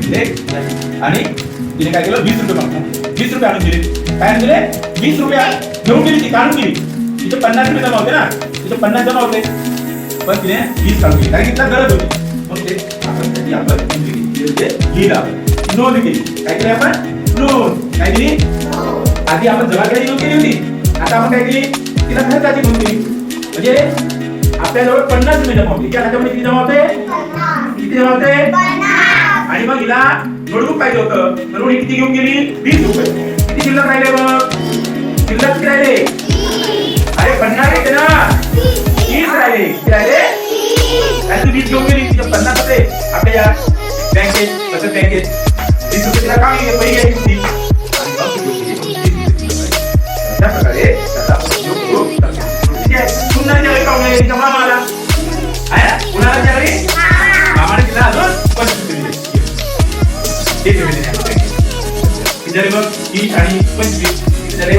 दिले आणि तिने काय केलं 20 रुपये मागतो 20 रुपये आणून दिले. काय आणून दिले 20 रुपये घेऊन गेली ती काढून गेली. तिथे 50 रुपये जमा होते ना, तिथे 50 जमा होते पण तिने 20 काढून गेली कारण की तिला गरज होती. मग ते आपण त्याची आपण लिहिलं नोंद केली. काय केली आपण नोंद काय केली आधी आपण जबाबदारी नोंद केली होती. आता आपण काय केली तिला खर्चाची नोंद केली. म्हणजे आपल्याजवळ 50 रुपये जमा होते. त्याच्यामध्ये किती जमा होते किती जमा होते आणि मग हिला नोटबुक पाहिजे होतं म्हणून किती घेऊन गेली 20 रुपये. किती शिल्लक राहिले मग शिल्लक किती राहिले अरे 50 येते ना 30 राहिले. किती राहिले काय तू 20 घेऊन गेली तिथे 50 होते आपल्या बँकेत बचत बँकेत 20 रुपये तिला काम पैसे घ्यायची होती. त्या प्रकारे त्याचा उपयोग करू शकतो. ठीक आहे कुणाच्या घरी पाहुणे गेली का मामाला आहे कुणाच्या घरी मामाने तिला अजून 25 दिले. हे ठेवले किती झाले मग 30 आणि 25 किती झाले